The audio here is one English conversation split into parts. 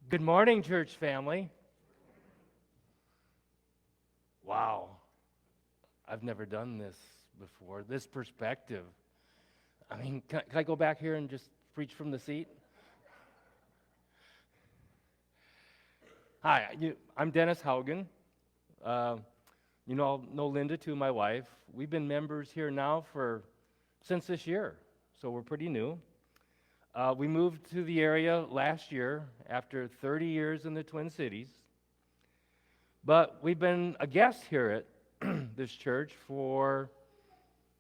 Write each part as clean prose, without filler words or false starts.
Good morning, church family. Wow, I've never done this before. This perspective. I mean, can I go back here and just preach from the seat? Hi, I'm Dennis Haugen. Know Linda too, my wife. We've been members here now since this year, so we're pretty new. We moved to the area last year after 30 years in the Twin Cities. But we've been a guest here at this church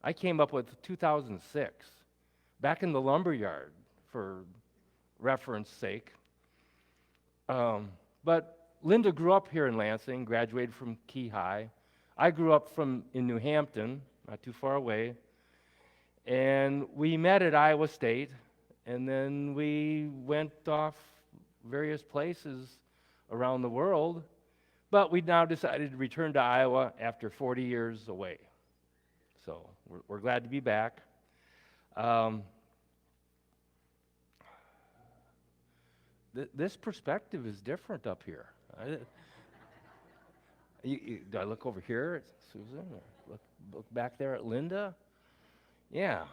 I came up with 2006, back in the lumberyard, for reference sake. But Linda grew up here in Lansing, graduated from Key High. I grew up in New Hampton, not too far away. And we met at Iowa State, and then we went off various places around the world. But we now decided to return to Iowa after 40 years away. So we're glad to be back. This perspective is different up here. Do I look over here at Susan? Or look back there at Linda? Yeah.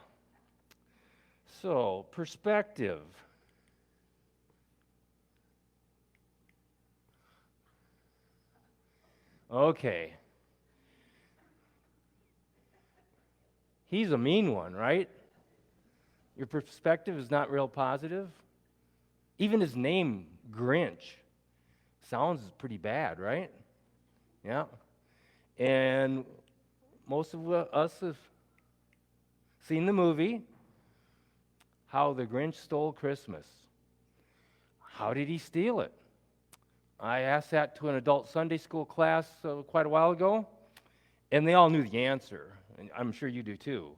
So, perspective. Okay. He's a mean one, right? Your perspective is not real positive. Even his name, Grinch, sounds pretty bad, right? Yeah. And most of us have seen the movie, How the Grinch Stole Christmas. How did he steal it? I asked that to an adult Sunday school class quite a while ago, and they all knew the answer, and I'm sure you do too.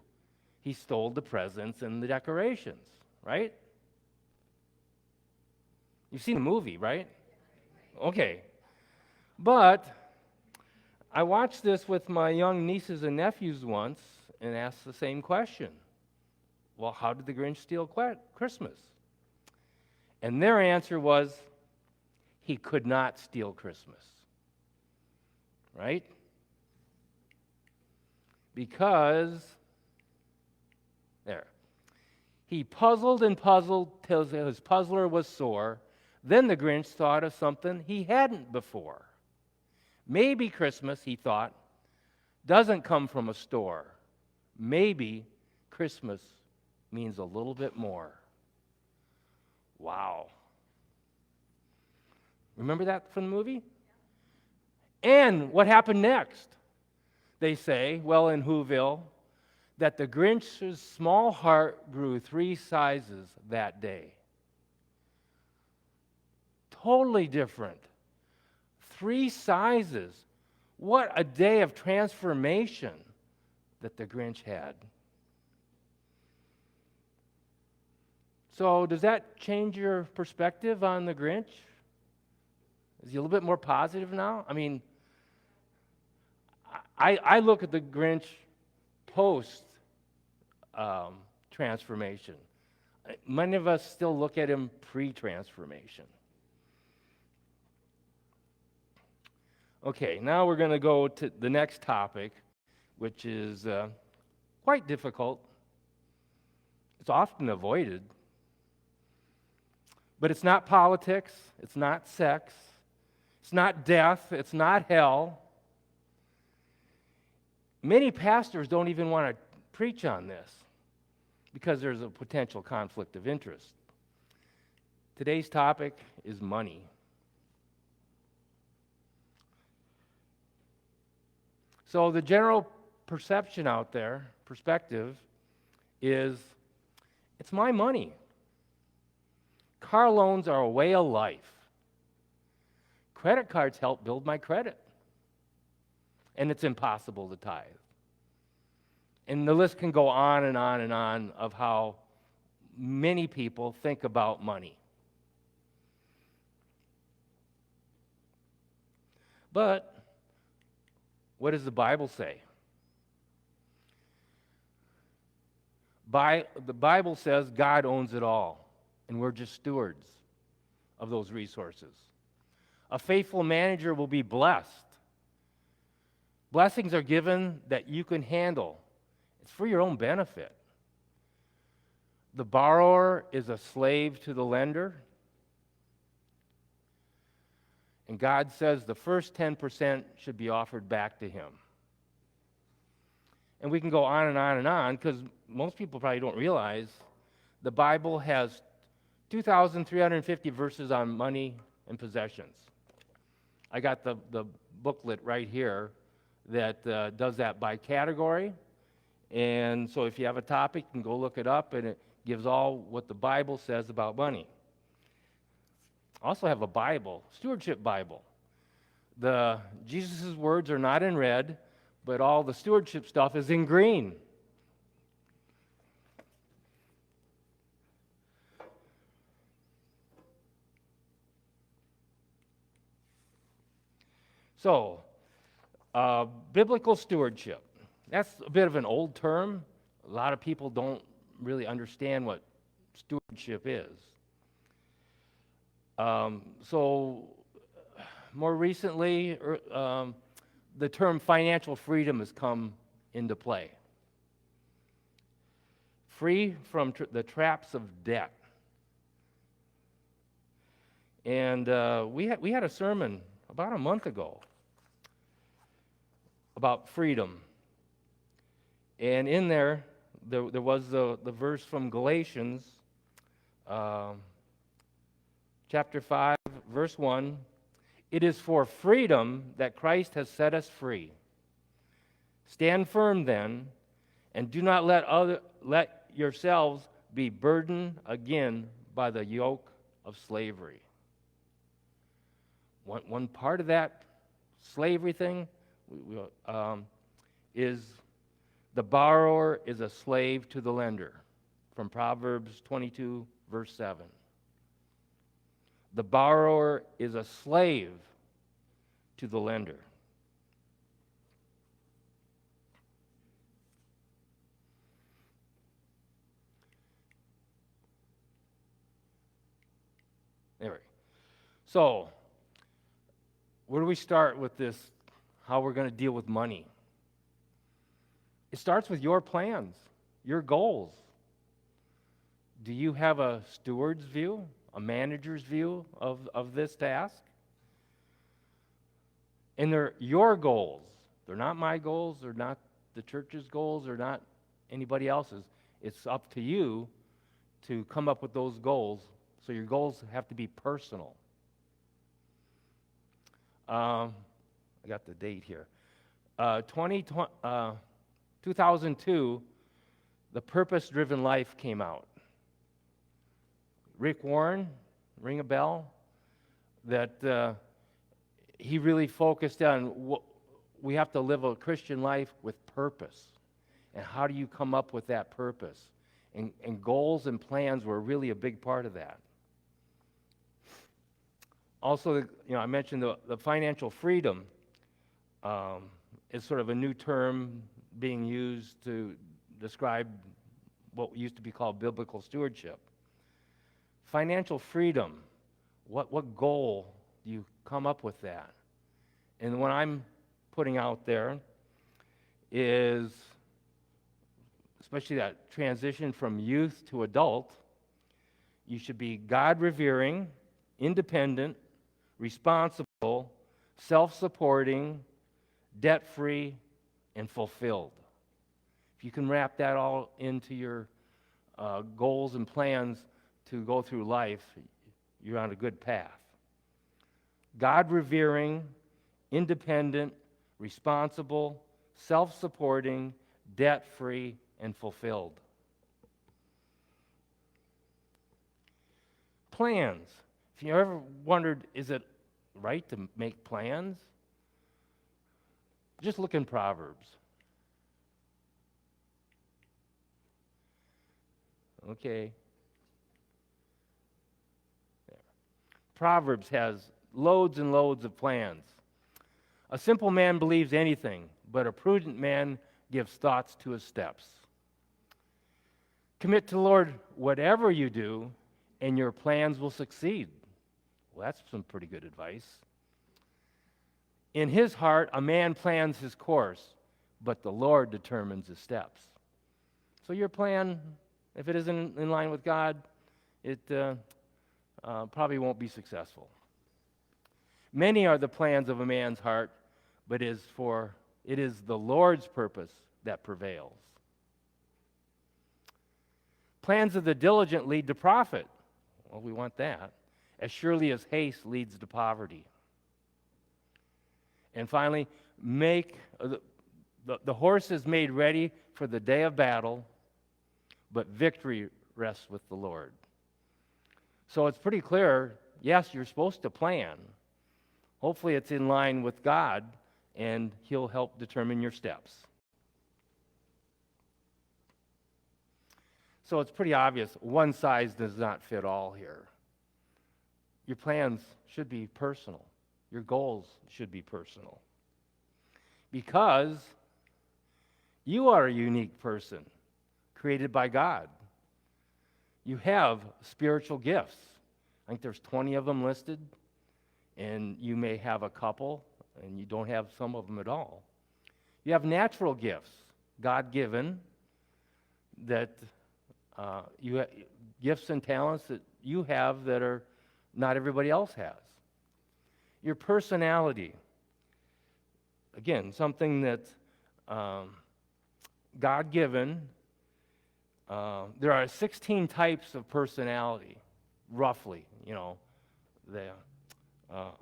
He stole the presents and the decorations, right? You've seen the movie, right? Okay. But I watched this with my young nieces and nephews once and asked the same question. Well, how did the Grinch steal Christmas? And their answer was, he could not steal Christmas. Right? Because, he puzzled and puzzled till his puzzler was sore. Then the Grinch thought of something he hadn't before. Maybe Christmas, he thought, doesn't come from a store. Maybe Christmas means a little bit more. Wow. Remember that from the movie? And what happened next? They say, well, in Whoville, that the Grinch's small heart grew 3 sizes that day. Totally different. 3 sizes. What a day of transformation that the Grinch had. So does that change your perspective on the Grinch? Is he a little bit more positive now? I mean, I look at the Grinch post transformation. Many of us still look at him pre-transformation. Okay, now we're going to go to the next topic, which is quite difficult. It's often avoided. But it's not politics, it's not sex, it's not death, it's not hell. Many pastors don't even want to preach on this because there's a potential conflict of interest. Today's topic is money. So the general perception out there, perspective, is it's my money. Car loans are a way of life. Credit cards help build my credit. And it's impossible to tithe. And the list can go on and on and on of how many people think about money. But what does the Bible say? The Bible says God owns it all, and we're just stewards of those resources. A faithful manager will be blessed. Blessings are given that you can handle. It's for your own benefit. The borrower is a slave to the lender. And God says the first 10% should be offered back to him. And we can go on and on and on, because most people probably don't realize the Bible has 2,350 verses on money and possessions. I got the booklet right here that does that by category. And so if you have a topic, you can go look it up, and it gives all what the Bible says about money. I also have a Bible, Stewardship Bible. Jesus' words are not in red, but all the stewardship stuff is in green. So, biblical stewardship. That's a bit of an old term. A lot of people don't really understand what stewardship is. So, more recently, the term financial freedom has come into play. Free from the traps of debt. And we had a sermon about a month ago about freedom. And in there was the verse from Galatians, chapter 5, verse 1. It is for freedom that Christ has set us free. Stand firm then, and do not let yourselves be burdened again by the yoke of slavery. One part of that slavery thing is the borrower is a slave to the lender, from Proverbs 22, verse 7. The borrower is a slave to the lender. There we go. So, where do we start with this, how we're going to deal with money? It starts with your plans, your goals. Do you have a steward's view, a manager's view of this task? And they're your goals. They're not my goals. They're not the church's goals. They're not anybody else's. It's up to you to come up with those goals. So your goals have to be personal. I got the date here. 2002, The Purpose-Driven Life came out. Rick Warren, ring a bell? That he really focused on we have to live a Christian life with purpose. And how do you come up with that purpose? And goals and plans were really a big part of that. Also, I mentioned the financial freedom is sort of a new term being used to describe what used to be called biblical stewardship. Financial freedom, what goal do you come up with that? And what I'm putting out there is, especially that transition from youth to adult, you should be God-revering, independent, responsible, self-supporting, debt-free, and fulfilled. If you can wrap that all into your goals and plans to go through life, you're on a good path. God-revering, independent, responsible, self-supporting, debt-free, and fulfilled. Plans. If you ever wondered, is it right to make plans? Just look in Proverbs. Okay. There. Proverbs has loads and loads of plans. A simple man believes anything, but a prudent man gives thoughts to his steps. Commit to the Lord whatever you do, and your plans will succeed. Well, that's some pretty good advice. In his heart, a man plans his course, but the Lord determines his steps. So your plan, if it isn't in line with God, it probably won't be successful. Many are the plans of a man's heart, but it is the Lord's purpose that prevails. Plans of the diligent lead to profit. Well, we want that. As surely as haste leads to poverty. And finally, make the horse is made ready for the day of battle, but victory rests with the Lord. So it's pretty clear, yes, you're supposed to plan. Hopefully it's in line with God, and He'll help determine your steps. So it's pretty obvious, one size does not fit all here. Your plans should be personal. Your goals should be personal. Because you are a unique person created by God. You have spiritual gifts. I think there's 20 of them listed, and you may have a couple, and you don't have some of them at all. You have natural gifts, God-given, that you have gifts and talents that you have that are not everybody else has. Your personality, again, something that's God-given. There are 16 types of personality, roughly.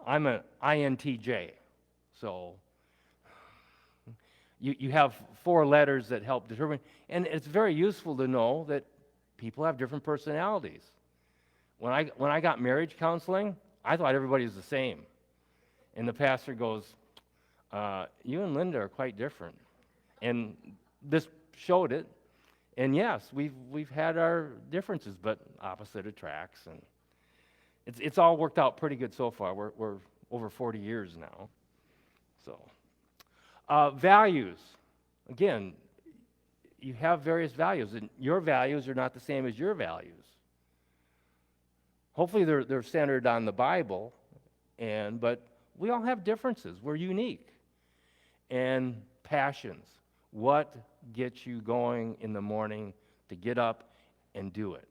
I'm an INTJ, so you have 4 letters that help determine, and it's very useful to know that people have different personalities. When I got marriage counseling, I thought everybody was the same. And the pastor goes, you and Linda are quite different. And this showed it. And yes, we've had our differences, but opposite attracts. And it's all worked out pretty good so far. We're over 40 years now. So, values. Again, you have various values, and your values are not the same as your values. Hopefully they're centered on the Bible, but we all have differences. We're unique. And passions. What gets you going in the morning to get up and do it?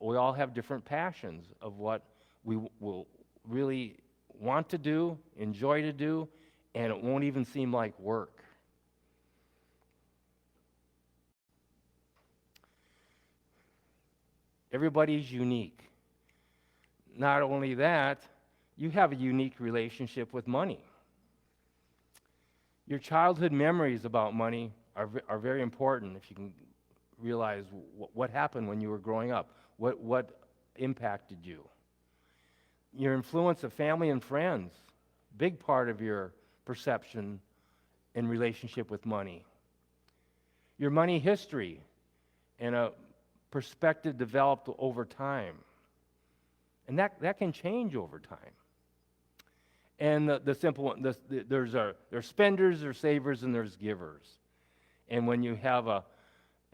We all have different passions of what we will really want to do, enjoy to do, and it won't even seem like work. Everybody's unique. Not only that, you have a unique relationship with money. Your childhood memories about money are very important if you can realize what happened when you were growing up, what impacted you. Your influence of family and friends, big part of your perception and relationship with money. Your money history and a perspective developed over time. And that can change over time. And the simple one, there's spenders, there's savers, and there's givers. And when you have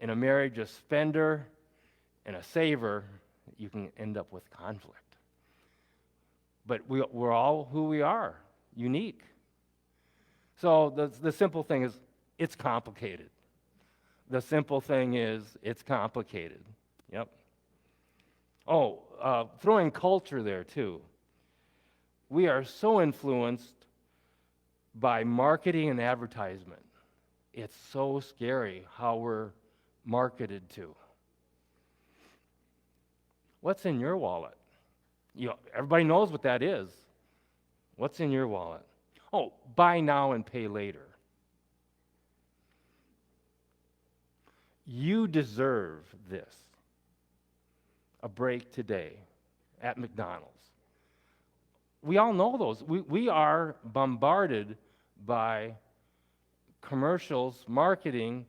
in a marriage a spender and a saver, you can end up with conflict. But we're all who we are, unique. So the simple thing is, it's complicated. The simple thing is, it's complicated. Yep. Throw in culture there too. We are so influenced by marketing and advertisement. It's so scary how we're marketed to. What's in your wallet? Everybody knows what that is. What's in your wallet? Buy now and pay later. You deserve this. A break today at McDonald's. We all know those. We are bombarded by commercials, marketing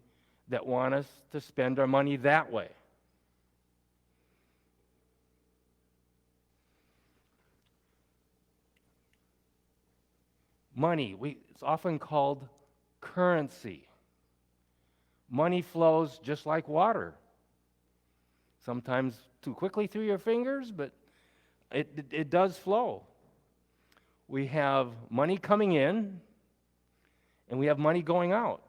that want us to spend our money that way. Money, it's often called currency. Money flows just like water. Sometimes too quickly through your fingers, but It does flow. We have money coming in, and we have money going out.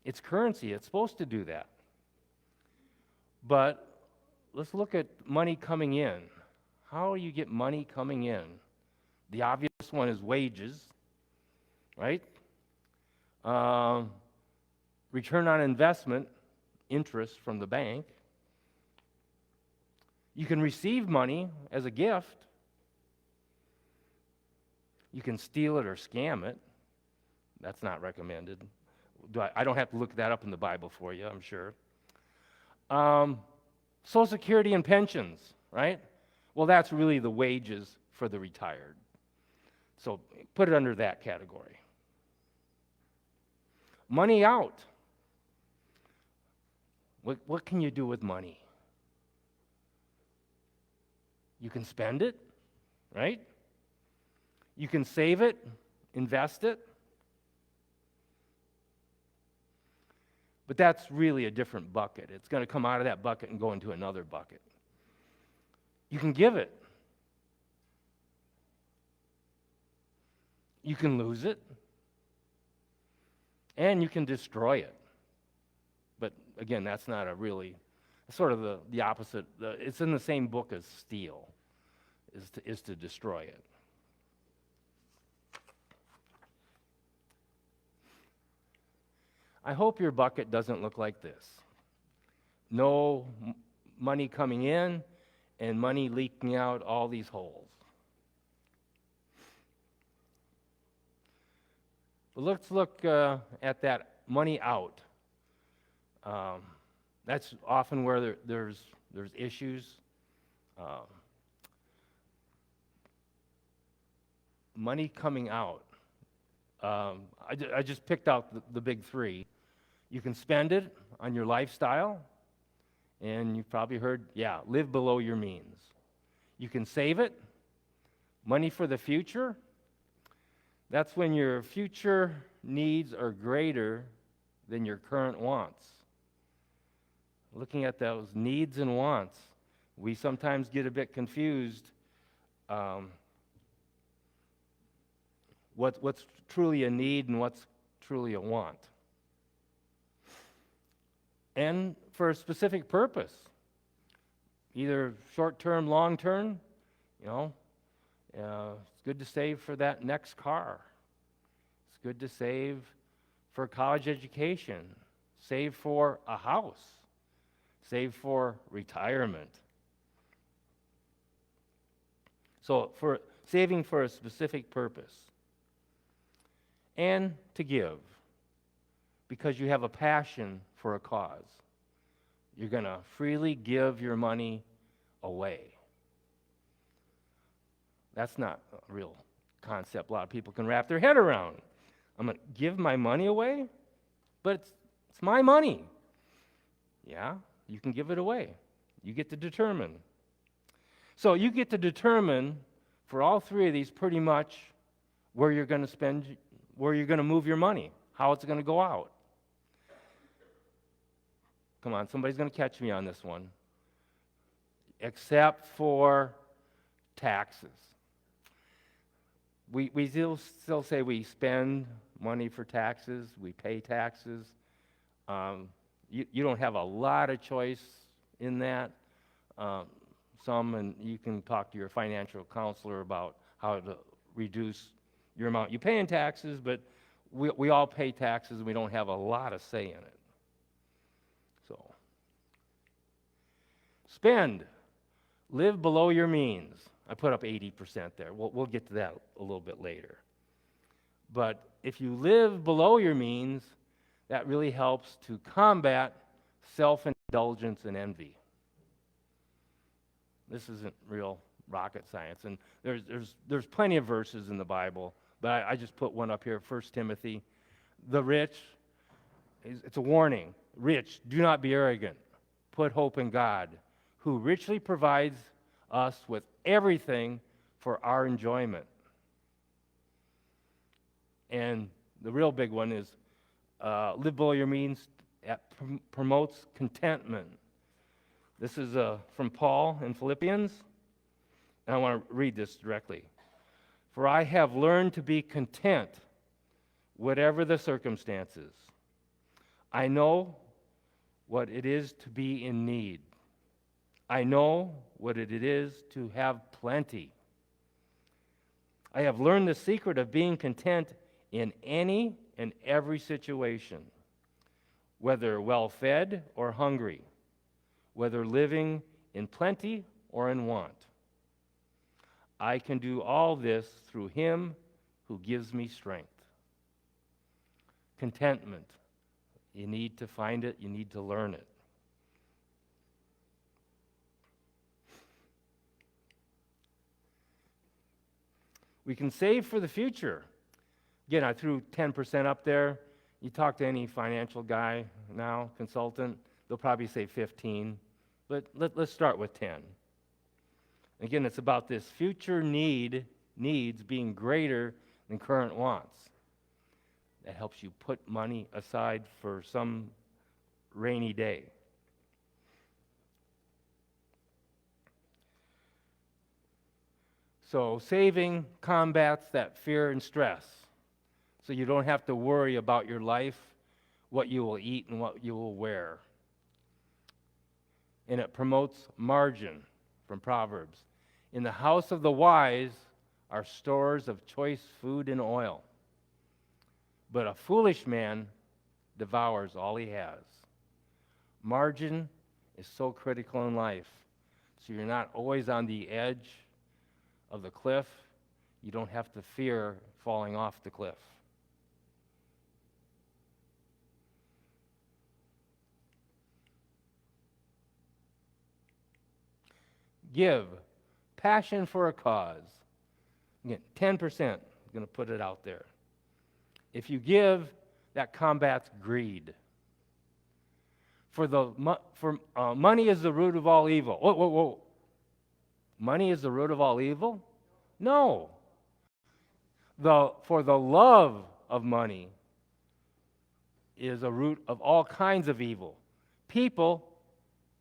It's currency. It's supposed to do that. But let's look at money coming in. How do you get money coming in? The obvious one is wages, right? Return on investment, interest from the bank. You can receive money as a gift. You can steal it or scam it. That's not recommended. I don't have to look that up in the Bible for you, I'm sure. Social Security and pensions, right? Well, that's really the wages for the retired. So put it under that category. Money out. What can you do with money? You can spend it, right? You can save it, invest it. But that's really a different bucket. It's going to come out of that bucket and go into another bucket. You can give it. You can lose it. And you can destroy it. But again, that's not a really, sort of the opposite. It's in the same book as steal, is to destroy it. I hope your bucket doesn't look like this. No money coming in and money leaking out all these holes. But let's look at that money out. That's often where there's issues. Money coming out. I just picked out the big three. You can spend it on your lifestyle, and you've probably heard, live below your means. You can save it, money for the future. That's when your future needs are greater than your current wants. Looking at those needs and wants, we sometimes get a bit confused. What's truly a need and what's truly a want. And for a specific purpose, either short-term, long-term. It's good to save for that next car. It's good to save for college education, save for a house, save for retirement. So for saving for a specific purpose. And to give, because you have a passion for a cause. You're going to freely give your money away. That's not a real concept a lot of people can wrap their head around. I'm going to give my money away? But it's my money. Yeah, you can give it away. You get to determine. So you get to determine for all three of these pretty much where you're going to spend, where you're going to move your money, how it's going to go out. Come on, somebody's going to catch me on this one. Except for taxes. We still say we spend money for taxes, we pay taxes. You don't have a lot of choice in that. And you can talk to your financial counselor about how to reduce your amount you pay in taxes, but we all pay taxes and we don't have a lot of say in it. So, spend. Live below your means. I put up 80% there. We'll get to that a little bit later. But if you live below your means, that really helps to combat self-indulgence and envy. This isn't real rocket science. And there's plenty of verses in the Bible, but I just put one up here, 1 Timothy. The rich, it's a warning. Rich, do not be arrogant. Put hope in God, who richly provides us with everything for our enjoyment. And the real big one is live below your means. Promotes contentment. This is from Paul in Philippians. And I want to read this directly. For I have learned to be content, whatever the circumstances. I know what it is to be in need. I know what it is to have plenty. I have learned the secret of being content in any and every situation, whether well-fed or hungry, whether living in plenty or in want. I can do all this through Him who gives me strength. Contentment. You need to find it. You need to learn it. We can save for the future. Again, I threw 10% up there. You talk to any financial guy now, consultant, they'll probably say 15. But let's start with 10. Again, it's about this future needs being greater than current wants. That helps you put money aside for some rainy day. So saving combats that fear and stress, so you don't have to worry about your life, what you will eat and what you will wear. And it promotes margin from Proverbs. In the house of the wise are stores of choice food and oil, but a foolish man devours all he has. Margin is so critical in life, so you're not always on the edge of the cliff. You don't have to fear falling off the cliff. Give. Passion for a cause. Again, 10%. I'm going to put it out there. If you give, that combats greed. Money is the root of all evil. Whoa. Money is the root of all evil? No. For the love of money is a root of all kinds of evil. People,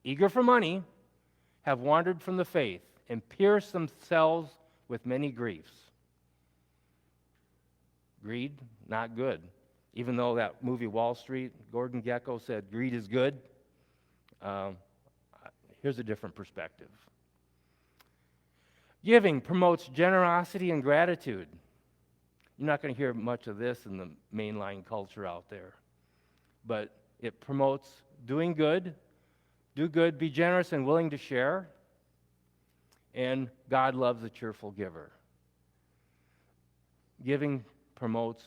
eager for money, have wandered from the faith and pierced themselves with many griefs. Greed, not good. Even though that movie Wall Street, Gordon Gekko said greed is good, here's a different perspective. Giving promotes generosity and gratitude. You're not going to hear much of this in the mainline culture out there. But it promotes doing good, do good, be generous and willing to share. And God loves a cheerful giver. Giving promotes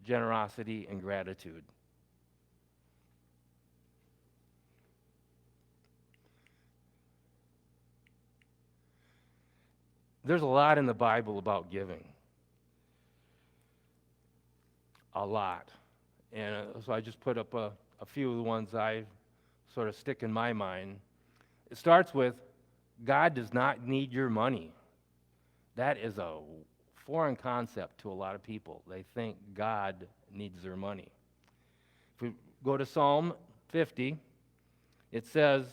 generosity and gratitude. There's a lot in the Bible about giving. A lot. And so I just put up a few of the ones I sort of stick in my mind. It starts with, God does not need your money. That is a foreign concept to a lot of people. They think God needs their money. If we go to Psalm 50, it says,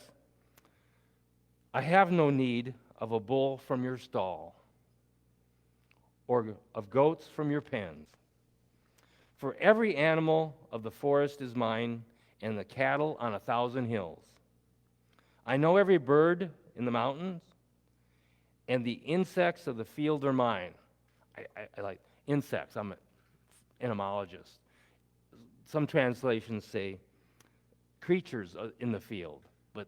I have no need of a bull from your stall, or of goats from your pens. For every animal of the forest is mine, and the cattle on 1,000 hills. I know every bird in the mountains, and the insects of the field are mine. I like insects. I'm an entomologist. Some translations say creatures in the field, but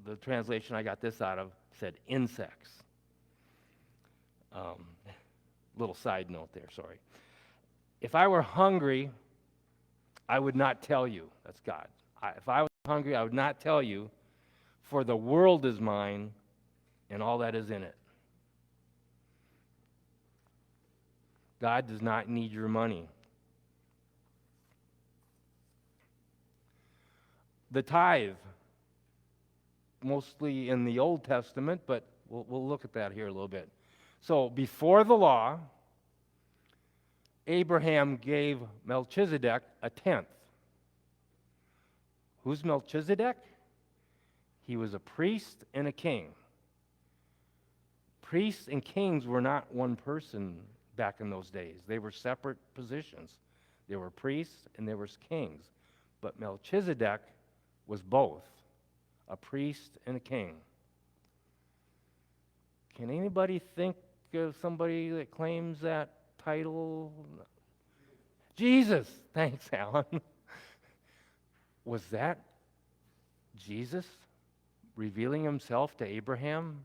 the translation I got this out of said insects. Little side note there, sorry. If I were hungry, I would not tell you. That's God. If I was hungry, I would not tell you, for the world is mine and all that is in it. God does not need your money. The tithe, mostly in the Old Testament, but we'll look at that here a little bit. So before the law, Abraham gave Melchizedek a tenth. Who's Melchizedek? He was a priest and a king. priests and kings were not one person back in those days. They were separate positions. There were priests and there was kings. But Melchizedek was both, a priest and a king. Can anybody think of somebody that claims that title? Jesus. Thanks, Alan. Was that Jesus revealing himself to Abraham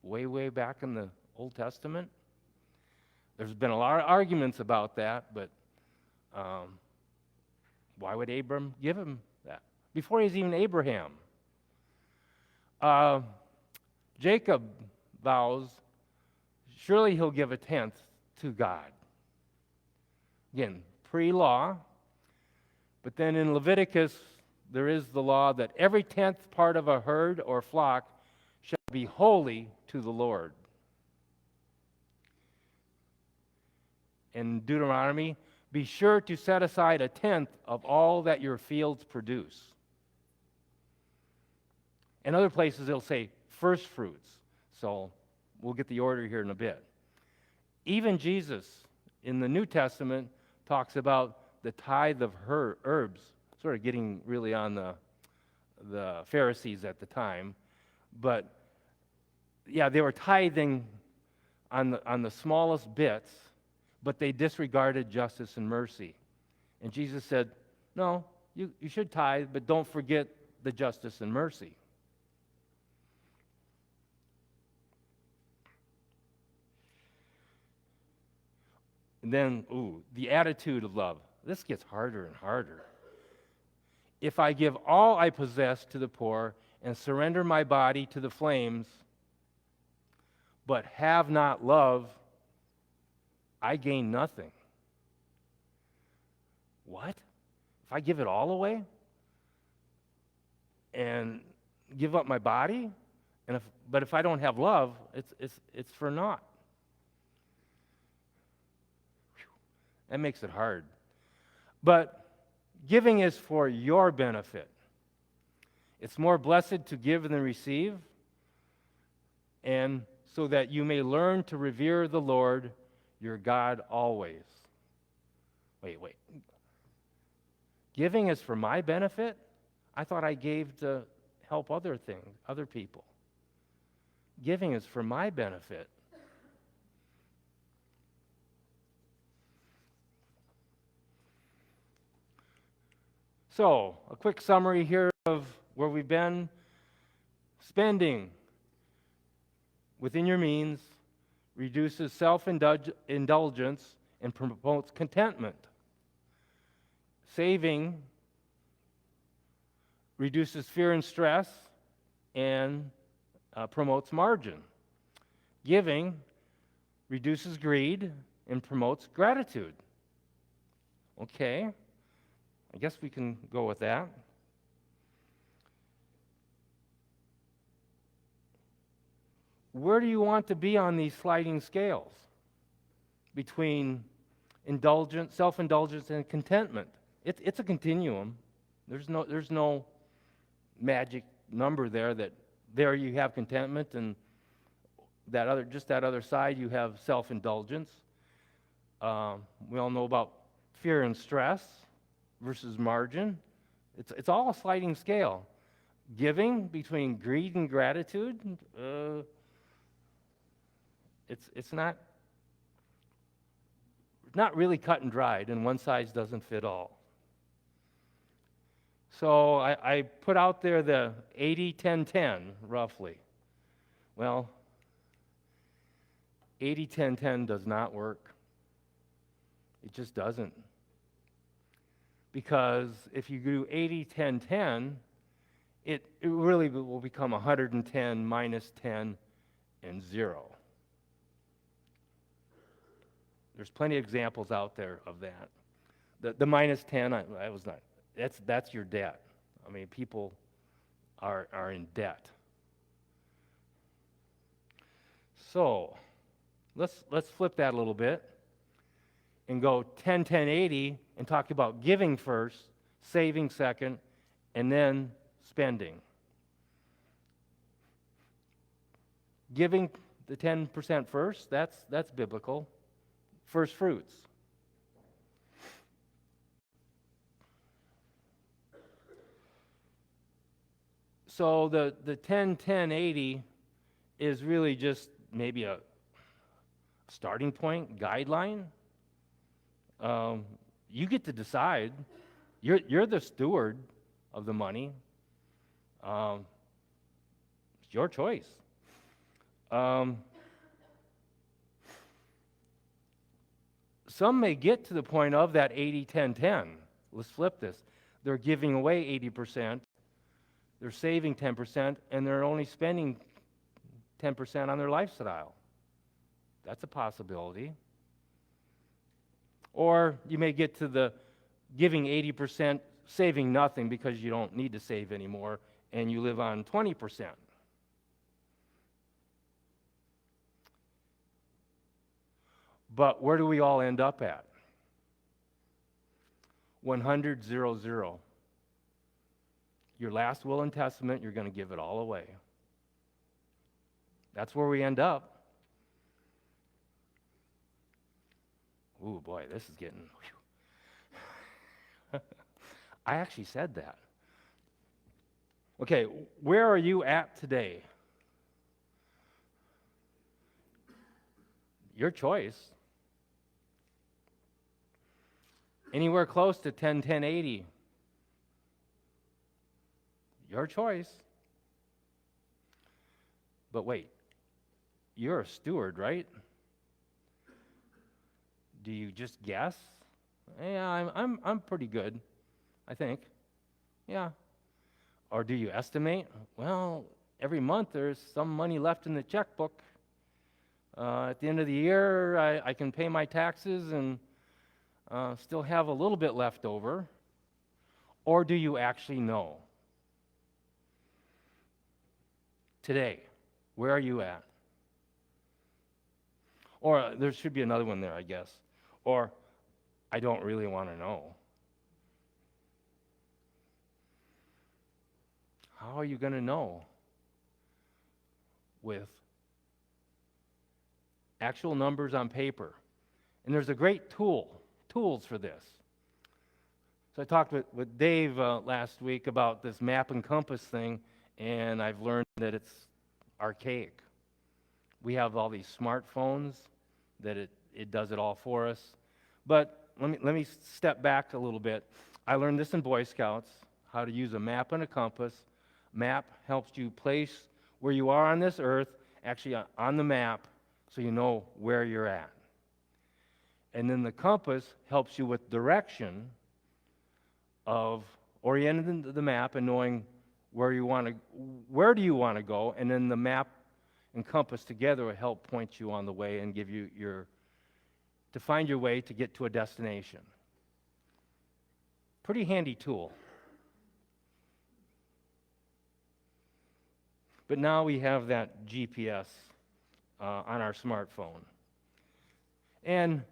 way back in the Old Testament? There's been a lot of arguments about that, but why would Abram give him that? Before he's even Abraham. Jacob vows, surely he'll give a tenth to God. Again, pre-law. But then in Leviticus, there is the law that every 10th part of a herd or flock shall be holy to the Lord. In Deuteronomy, be sure to set aside a 10th of all that your fields produce. In other places, it'll say first fruits. So we'll get the order here in a bit. Even Jesus in the New Testament talks about the tithe of herbs, sort of getting really on the Pharisees at the time. But yeah, they were tithing on the smallest bits, but they disregarded justice and mercy. And Jesus said, no, you should tithe, but don't forget the justice and mercy. And then, the attitude of love. This gets harder and harder. If I give all I possess to the poor and surrender my body to the flames, but have not love, I gain nothing. What? If I give it all away and give up my body, but if I don't have love, it's for naught. That makes it hard. But giving is for your benefit. It's more blessed to give than receive, and so that you may learn to revere the Lord your God always. Wait. Giving is for my benefit? I thought I gave to help other people. Giving is for my benefit. So, a quick summary here of where we've been. Spending within your means reduces self-indulgence and promotes contentment. Saving reduces fear and stress and promotes margin. Giving reduces greed and promotes gratitude. Okay. I guess we can go with that. Where do you want to be on these sliding scales between self-indulgence, and contentment? It's a continuum. There's no magic number there that there you have contentment and that other side you have self-indulgence. We all know about fear and stress versus margin. It's all a sliding scale. Giving between greed and gratitude, it's not really cut and dried, and one size doesn't fit all. So I put out there the 80-10-10, roughly. Well, 80-10-10 does not work. It just doesn't. Because if you do 80-10-10, it really will become 110 minus 10 and 0. There's plenty of examples out there of that. The minus 10, that's your debt. I mean, people are in debt. So let's flip that a little bit and go 10-10-80 and talk about giving first, saving second, and then spending. Giving the 10% first, that's biblical. First fruits. So the 10, 10, 80 is really just maybe a starting point, guideline. You get to decide. You're the steward of the money. It's your choice. Some may get to the point of that 80, 10, 10. Let's flip this. They're giving away 80%, they're saving 10%, and they're only spending 10% on their lifestyle. That's a possibility. Or you may get to the giving 80%, saving nothing because you don't need to save anymore, and you live on 20%. But where do we all end up at? 100, 0, 0. Your last will and testament, you're going to give it all away. That's where we end up. Ooh, boy, this is getting... I actually said that. Okay, where are you at today? Your choice. Anywhere close to 10, 10, 80. Your choice. But wait, you're a steward, right? Do you just guess? Yeah, I'm pretty good, I think. Yeah. Or do you estimate? Well, every month there's some money left in the checkbook. At the end of the year, I can pay my taxes and still have a little bit left over. Or do you actually know? Today, where are you at? Or there should be another one there, I guess. Or I don't really want to know. How are you going to know? With actual numbers on paper. And there's a great tools for this. So I talked with Dave last week about this map and compass thing, and I've learned that it's archaic. We have all these smartphones that it does it all for us. But let me step back a little bit. I learned this in Boy Scouts, how to use a map and a compass. Map helps you place where you are on this earth, actually on the map, so you know where you're at. And then the compass helps you with direction of orienting the map and knowing where do you want to go, and then the map and compass together will help point you on the way and give you to find your way to get to a destination. Pretty handy tool. But now we have that GPS on our smartphone. And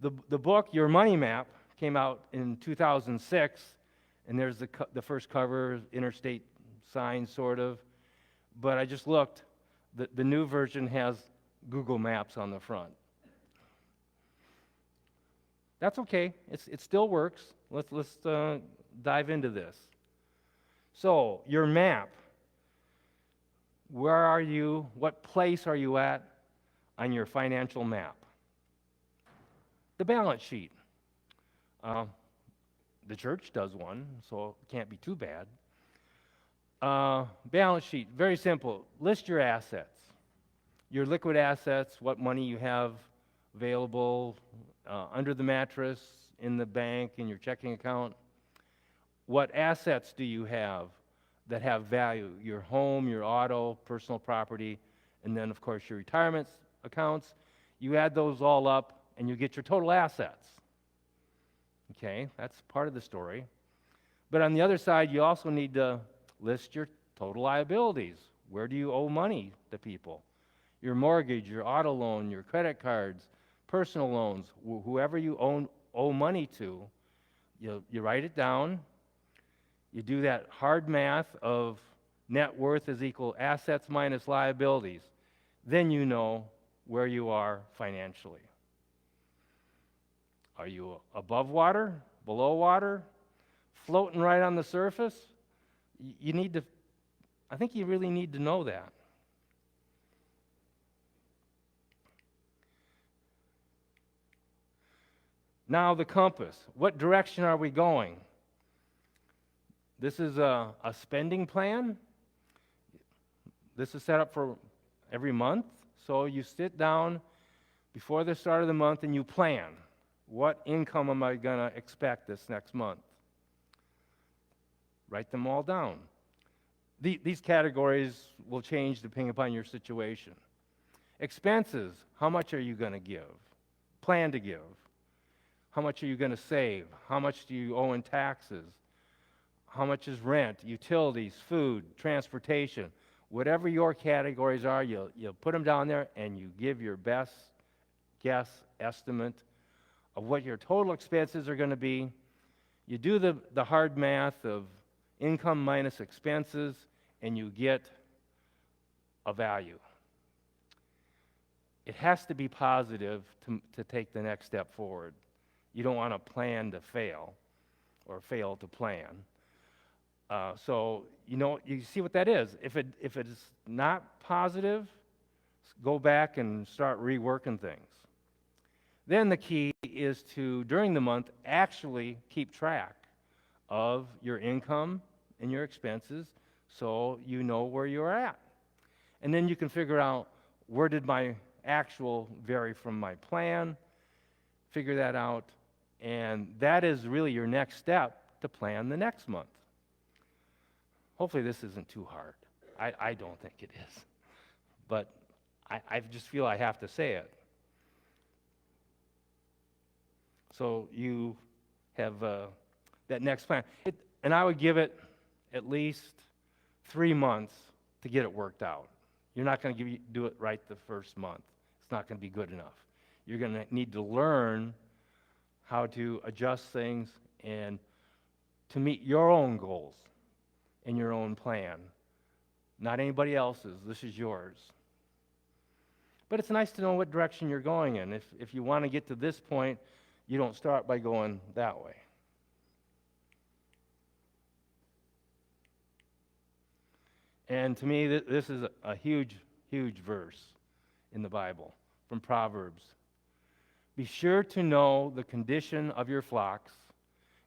the book, Your Money Map, came out in 2006, and there's the first cover, interstate sign, sort of. But I just looked. The new version has Google Maps on the front. That's okay. It still works. Let's dive into this. So, your map. Where are you? What place are you at on your financial map? The balance sheet. The church does one, so it can't be too bad. Balance sheet, very simple. List your assets. Your liquid assets, what money you have available under the mattress, in the bank, in your checking account. What assets do you have that have value? Your home, your auto, personal property, and then, of course, your retirement accounts. You add those all up, and you get your total assets. Okay, that's part of the story. But on the other side, you also need to list your total liabilities. Where do you owe money to people? Your mortgage, your auto loan, your credit cards, personal loans, whoever you owe money to, you write it down. You do that hard math of net worth is equal assets minus liabilities. Then you know where you are financially. Are you above water, below water, floating right on the surface? You need to, I think you really need to know that. Now the compass. What direction are we going? This is a spending plan. This is set up for every month. So you sit down before the start of the month and you plan. What income am I going to expect this next month? Write them all down. These categories will change depending upon your situation. Expenses, how much are you going to give? Plan to give. How much are you going to save? How much do you owe in taxes? How much is rent, utilities, food, transportation? Whatever your categories are, you'll put them down there and you give your best guess estimate of what your total expenses are going to be. You do the hard math of income minus expenses, and you get a value. It has to be positive to take the next step forward. You don't want a plan to fail or fail to plan. So you see what that is. If it is not positive, go back and start reworking things. Then the key is to, during the month, actually keep track of your income and your expenses so you know where you're at. And then you can figure out, where did my actual vary from my plan? Figure that out, and that is really your next step to plan the next month. Hopefully this isn't too hard. I don't think it is. But I just feel I have to say it. So you have that next plan. And I would give it at least 3 months to get it worked out. You're not going to do it right the first month. It's not going to be good enough. You're going to need to learn how to adjust things and to meet your own goals and your own plan. Not anybody else's. This is yours. But it's nice to know what direction you're going in. If you want to get to this point, you don't start by going that way. And to me, this is a huge, huge verse in the Bible from Proverbs. Be sure to know the condition of your flocks.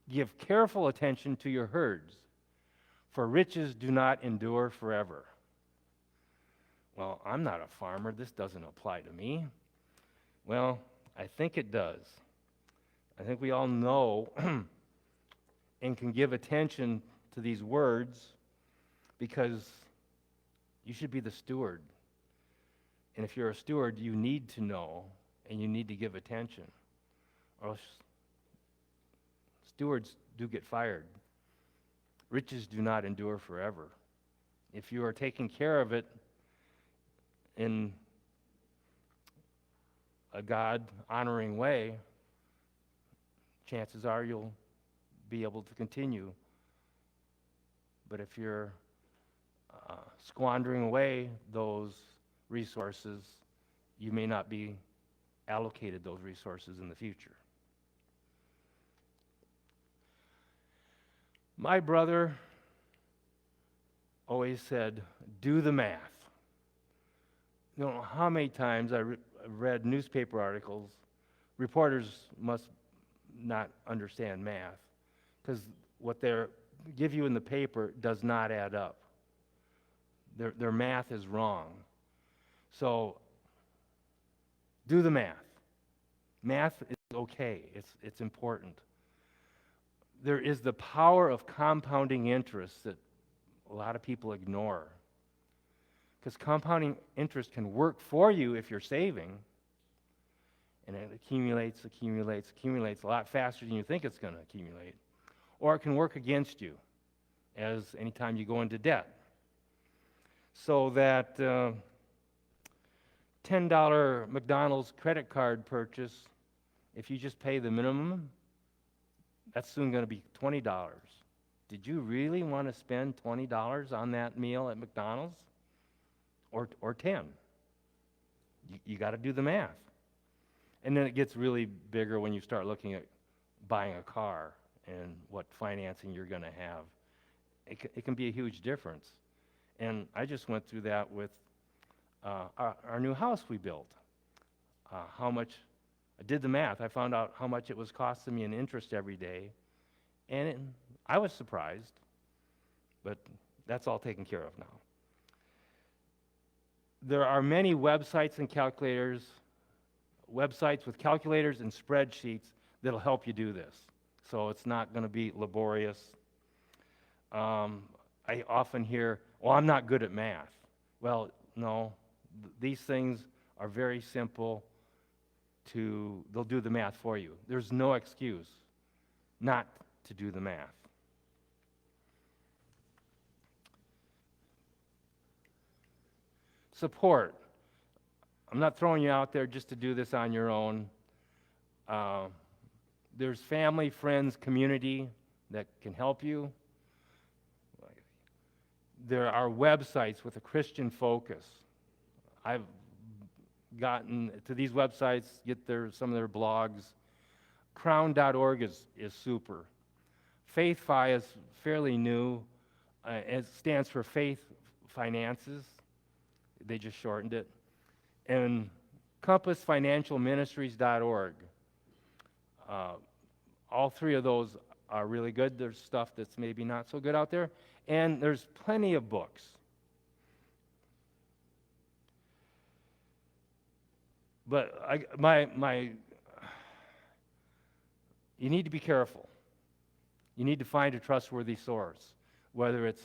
Give careful attention to your herds, for riches do not endure forever. Well, I'm not a farmer. This doesn't apply to me. Well, I think it does. I think we all know and can give attention to these words because you should be the steward. And if you're a steward, you need to know and you need to give attention. Or else stewards do get fired. Riches do not endure forever. If you are taking care of it in a God-honoring way, chances are you'll be able to continue. But if you're squandering away those resources, you may not be allocated those resources in the future. My brother always said, do the math. You don't know how many times I read newspaper articles. Reporters must not understand math because what they give you in the paper does not add up. Their math is wrong. So do the math. Math is okay. It's important. There is the power of compounding interest that a lot of people ignore. Because compounding interest can work for you if you're saving, and it accumulates a lot faster than you think it's going to accumulate. Or it can work against you as anytime you go into debt. So that $10 McDonald's credit card purchase, if you just pay the minimum, that's soon going to be $20. did you really want to spend $20 on that meal at McDonald's? Or 10? You got to do the math. And then it gets really bigger when you start looking at buying a car and what financing you're going to have. It can be a huge difference. And I just went through that with our new house we built. How much, I did the math. I found out how much it was costing me in interest every day. And I was surprised, but that's all taken care of now. There are many websites and calculators, websites with calculators and spreadsheets that'll help you do this. So it's not going to be laborious. I often hear, well, I'm not good at math. Well, no, these things are very simple they'll do the math for you. There's no excuse not to do the math. Support. I'm not throwing you out there just to do this on your own. There's family, friends, community that can help you. There are websites with a Christian focus. I've gotten to these websites, get some of their blogs. Crown.org is super. FaithFi is fairly new. It stands for Faith Finances. They just shortened it. And compassfinancialministries.org. All three of those are really good. There's stuff that's maybe not so good out there. And there's plenty of books. But you need to be careful. You need to find a trustworthy source, whether it's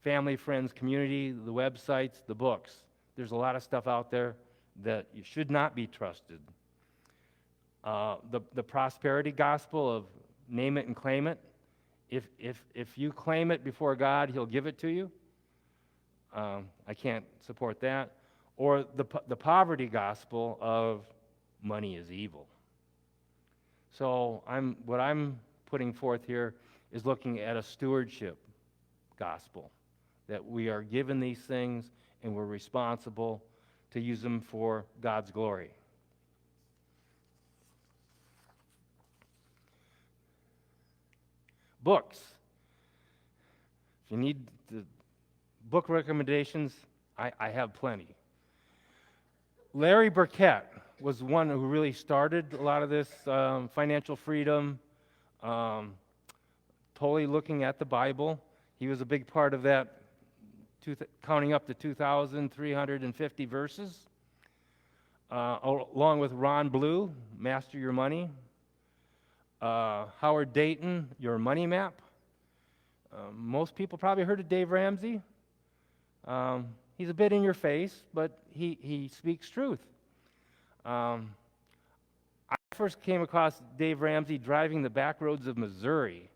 family, friends, community, the websites, the books. There's a lot of stuff out there that you should not be trusted. The prosperity gospel of name it and claim it. If you claim it before God, He'll give it to you. I can't support that. Or the poverty gospel of money is evil. So what I'm putting forth here is looking at a stewardship gospel, that we are given these things and we're responsible to use them for God's glory. Books. If you need the book recommendations, I have plenty. Larry Burkett was one who really started a lot of this financial freedom, totally looking at the Bible. He was a big part of that, counting up to 2,350 verses, along with Ron Blue, Master Your Money, Howard Dayton, Your Money Map. Most people probably heard of Dave Ramsey. He's a bit in your face, but he speaks truth. I first came across Dave Ramsey driving the back roads of Missouri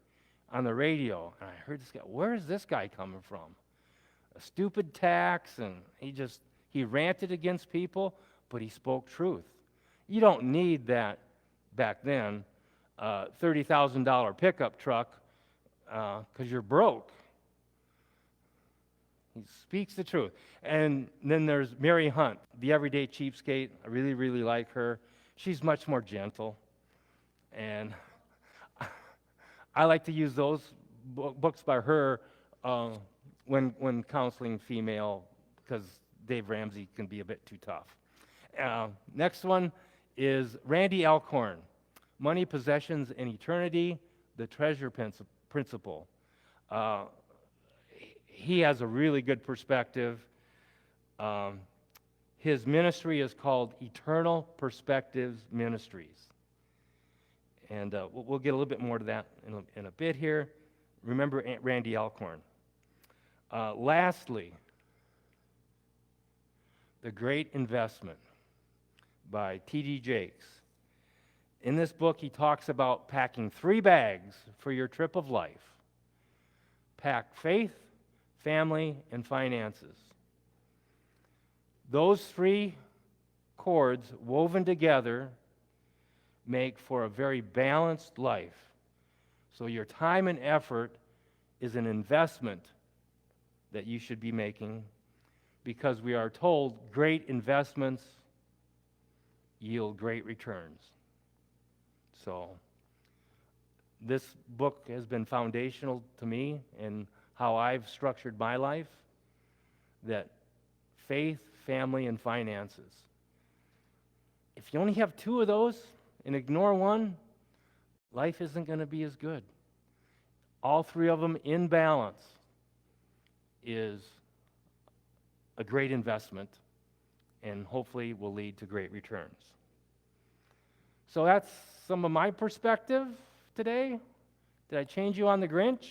on the radio, and I heard this guy, where is this guy coming from? A stupid tax, and he ranted against people, but he spoke truth. You don't need that back then, $30,000 pickup truck, because you're broke. He speaks the truth. And then there's Mary Hunt, the everyday cheapskate. I really, really like her. She's much more gentle. And I like to use those books by her when counseling female, because Dave Ramsey can be a bit too tough. Next one is Randy Alcorn, Money, Possessions, and Eternity, the Treasure Principle. He has a really good perspective. His ministry is called Eternal Perspectives Ministries. And we'll get a little bit more to that in a bit here. Remember Randy Alcorn. Lastly, The Great Investment by T.D. Jakes. In this book, he talks about packing 3 bags for your trip of life. Pack faith, family, and finances. Those 3 cords woven together make for a very balanced life. So your time and effort is an investment that you should be making, because we are told great investments yield great returns. So this book has been foundational to me in how I've structured my life, that faith, family, and finances. If you only have two of those and ignore one, life isn't going to be as good. All three of them in balance is a great investment and hopefully will lead to great returns. So that's some of my perspective today. Did I change you on the Grinch?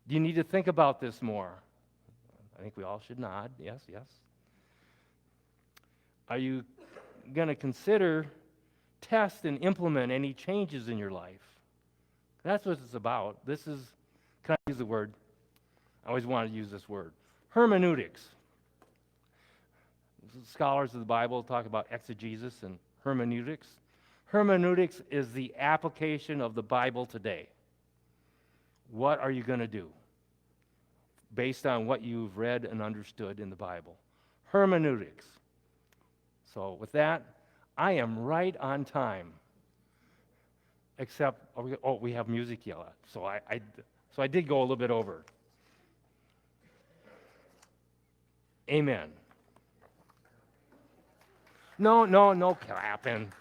Do you need to think about this more? I think we all should nod. Yes, yes. Are you going to consider, test, and implement any changes in your life? That's what it's about. This is, can I use the word? I always wanted to use this word. Hermeneutics. Scholars of the Bible talk about exegesis and hermeneutics. Hermeneutics is the application of the Bible today. What are you going to do based on what you've read and understood in the Bible? Hermeneutics. So with that, I am right on time. Except, we have music yet. So I did go a little bit over. Amen. No clapping.